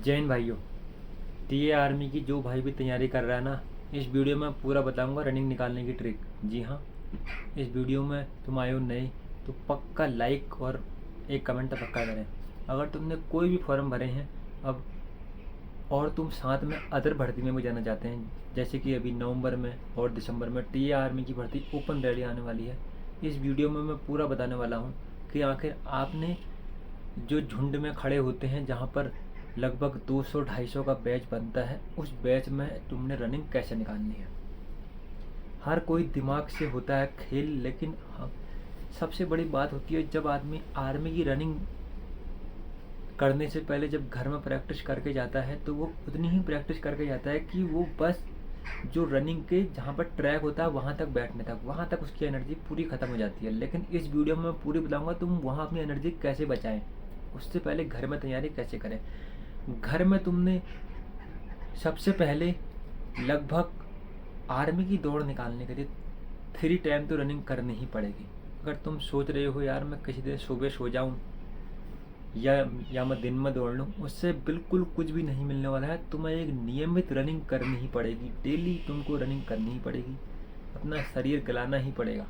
जैन भाइयों, TA army की जो भाई भी तैयारी कर रहा है ना, इस वीडियो में पूरा बताऊंगा रनिंग निकालने की ट्रिक। जी हाँ, इस वीडियो में तुम आए हो नए तो पक्का लाइक और एक कमेंट तो पक्का करें। अगर तुमने कोई भी फॉर्म भरे हैं अब और तुम साथ में अदर भर्ती में भी जाना चाहते हैं, जैसे कि अभी नवंबर में और दिसंबर में टीए आर्मी की भर्ती ओपन रैली आने वाली है, इस वीडियो में मैं पूरा बताने वाला हूँ कि आखिर आपने जो झुंड में खड़े होते हैं जहाँ पर लगभग 200-250 का बैच बनता है, उस बैच में तुमने रनिंग कैसे निकालनी है। हर कोई दिमाग से होता है खेल, लेकिन हाँ, सबसे बड़ी बात होती है जब आदमी आर्मी की रनिंग करने से पहले जब घर में प्रैक्टिस करके जाता है तो वो उतनी ही प्रैक्टिस करके जाता है कि वो बस जो रनिंग के जहाँ पर ट्रैक होता है वहाँ तक बैठने तक, वहाँ तक उसकी एनर्जी पूरी ख़त्म हो जाती है। लेकिन इस वीडियो में मैं पूरी बताऊँगा तुम वहाँ अपनी एनर्जी कैसे बचाएं, उससे पहले घर में तैयारी कैसे करें। घर में तुमने सबसे पहले लगभग आर्मी की दौड़ निकालने के लिए 3 टाइम तो रनिंग करनी ही पड़ेगी। अगर तुम सोच रहे हो यार मैं किसी दिन सुबह सो जाऊँ या या मैं दिन में दौड़ लूँ, उससे बिल्कुल कुछ भी नहीं मिलने वाला है। तुम्हें एक नियमित रनिंग करनी ही पड़ेगी, डेली तुमको रनिंग करनी ही पड़ेगी, अपना शरीर गलाना ही पड़ेगा।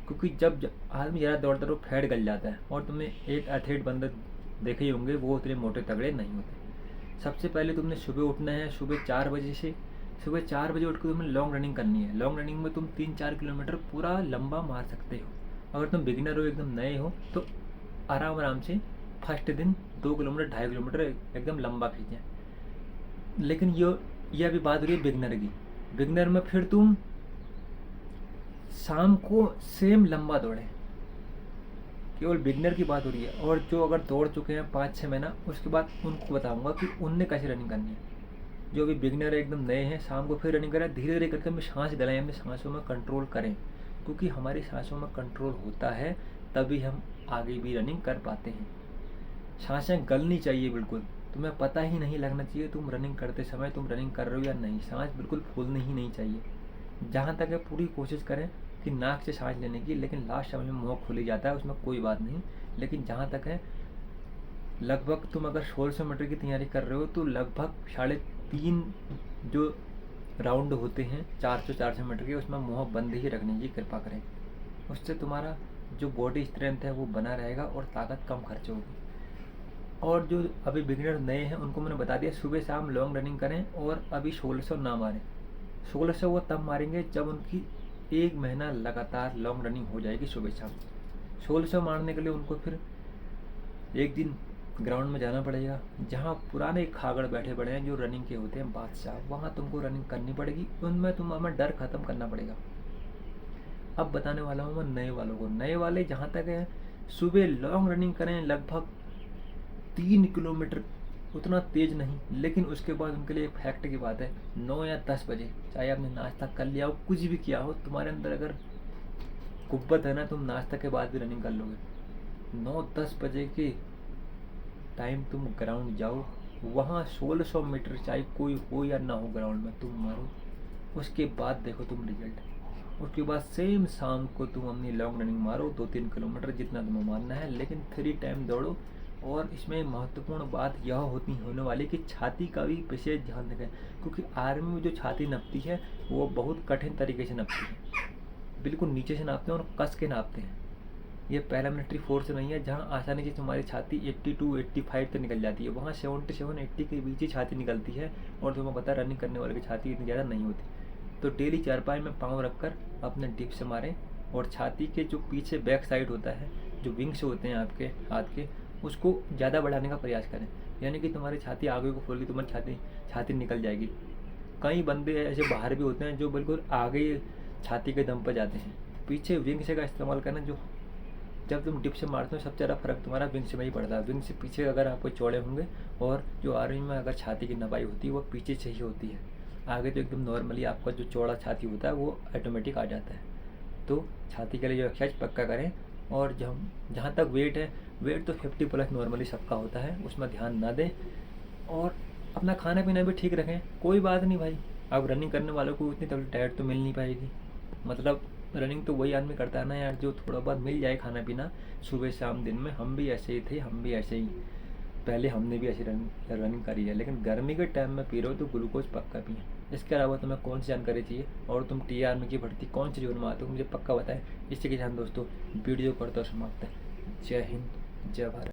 क्योंकि जब आदमी ज़्यादा दौड़ता है तो फैट गल जाता है, और तुमने एक एथलीट बंदे देखे ही होंगे वो उतने मोटे तगड़े नहीं होते। सबसे पहले तुमने सुबह उठना है, सुबह 4 बजे से। सुबह 4 बजे उठ कर तुम्हें लॉन्ग रनिंग करनी है। लॉन्ग रनिंग में तुम 3-4 किलोमीटर पूरा लंबा मार सकते हो। अगर तुम बिगिनर हो, एकदम नए हो, तो आराम आराम से फर्स्ट दिन 2 किलोमीटर 2.5 किलोमीटर एकदम लंबा खींचें। लेकिन ये अभी बात हो रही है बिगनर की। बिगनर में फिर तुम शाम को सेम लंबा दौड़ें, केवल बिगनर की बात हो रही है। और जो अगर दौड़ चुके हैं 5-6 महीना, उसके बाद उनको बताऊंगा कि उनने कैसे रनिंग करनी है। जो भी बिगनर है एकदम नए हैं, शाम को फिर रनिंग करें, धीरे धीरे करके हमें सांस गलाएं, अपनी सांसों में कंट्रोल करें, क्योंकि हमारी सांसों में कंट्रोल होता है तभी हम आगे भी रनिंग कर पाते हैं। सांसें गलनी चाहिए बिल्कुल, तुम्हें पता ही नहीं लगना चाहिए तुम रनिंग करते समय तुम रनिंग कर रहे हो या नहीं। सांस बिल्कुल फूलनी ही नहीं चाहिए। जहाँ तक है पूरी कोशिश करें कि नाक से सांस लेने की, लेकिन लास्ट समय में मुँह खुल ही जाता है, उसमें कोई बात नहीं। लेकिन जहाँ तक है, लगभग तुम अगर 1600 मीटर की तैयारी कर रहे हो तो लगभग 3.5 जो राउंड होते हैं 400-400 मीटर के, उसमें मुँह बंद ही रखने की कृपा करें। उससे तुम्हारा जो बॉडी स्ट्रेंथ है वो बना रहेगा और ताकत कम खर्च होगी। और जो अभी बिगिनर नए हैं उनको मैंने बता दिया सुबह शाम लॉन्ग रनिंग करें, और अभी 1600 ना मारें। 1600 वो तब मारेंगे जब उनकी 1 महीना लगातार लॉन्ग रनिंग हो जाएगी सुबह शाम। 1600 मारने के लिए उनको फिर एक दिन ग्राउंड में जाना पड़ेगा, जहाँ पुराने खागड़ बैठे पड़े हैं जो रनिंग के होते हैं बादशाह, वहाँ तुमको रनिंग करनी पड़ेगी। उनमें तुम्हें डर ख़त्म करना पड़ेगा। अब बताने वाला हूँ मैं नए वालों को। नए वाले जहाँ तक है, सुबह लॉन्ग रनिंग करें लगभग 3 किलोमीटर, उतना तेज नहीं, लेकिन उसके बाद उनके लिए एक फैक्ट की बात है, 9 या 10 बजे, चाहे आपने नाश्ता कर लिया हो, कुछ भी किया हो, तुम्हारे अंदर अगर कुव्वत है ना, तुम नाश्ता के बाद भी रनिंग कर लोगे। 9-10 बजे के टाइम तुम ग्राउंड जाओ, वहाँ 1600 मीटर चाहे कोई हो या ना हो ग्राउंड में तुम मारो, उसके बाद देखो तुम रिजल्ट। उसके बाद सेम शाम को तुम अपनी लॉन्ग रनिंग मारो 2-3 किलोमीटर जितना तुम्हें मारना है, लेकिन 3 टाइम दौड़ो। और इसमें महत्वपूर्ण बात यह होने वाली कि छाती का भी विशेष ध्यान रखें, क्योंकि आर्मी में जो छाती नपती है वो बहुत कठिन तरीके से नपती है, बिल्कुल नीचे से नापते हैं और कस के नापते हैं। ये पैरामिलिट्री फोर्स नहीं है जहाँ आसानी से तुम्हारी छाती 82-85 तक निकल जाती है, वहाँ 77-80 के बीच ही छाती निकलती है। और तुम्हें पता है रनिंग करने वाले की छाती इतनी ज़्यादा नहीं होती। तो डेली चारपाई में पाँव रखकर अपने डिप से मारें, और छाती के जो पीछे बैक साइड होता है, जो विंग्स होते हैं आपके हाथ के, उसको ज़्यादा बढ़ाने का प्रयास करें। यानी कि तुम्हारी छाती आगे को खोल के तुम्हारी छाती निकल जाएगी। कई बंदे ऐसे बाहर भी होते हैं जो बिल्कुल आगे छाती के दम पर जाते हैं। पीछे विंग से का इस्तेमाल करना, जो जब तुम डिप से मारते हो सबसे ज़्यादा फर्क तुम्हारा विंग से में ही पड़ता है। विंग से पीछे अगर आपको चौड़े होंगे, और जो आर्मी में अगर छाती की नपाई होती है वो पीछे से ही होती है, आगे तो एकदम नॉर्मली आपका जो चौड़ा छाती होता है वो ऑटोमेटिक आ जाता है। तो छाती के लिए जो एक्सरसाइज पक्का करें। और जहाँ तक वेट है, वेट तो 50+ नॉर्मली सबका होता है, उसमें ध्यान ना दें। और अपना खाना पीना भी ठीक रखें। कोई बात नहीं भाई, अब रनिंग करने वालों को इतनी तगड़ी डाइट तो मिल नहीं पाएगी। मतलब रनिंग तो वही आदमी करता है ना यार, जो थोड़ा बहुत मिल जाए खाना पीना सुबह शाम दिन में। हम भी ऐसे ही थे, हम भी ऐसे ही पहले हमने भी ऐसी रनिंग करी है, लेकिन गर्मी के टाइम में पी रहे हो तो ग्लूकोज पक्का पिए। इसके अलावा तुम्हें कौन सी जानकारी चाहिए और तुम टी आर्मी की भर्ती कौन सी जोन में आते हो मुझे पक्का बताएं। इसी के साथ दोस्तों वीडियो करता समाप्त है। जय हिंद, जय भारत।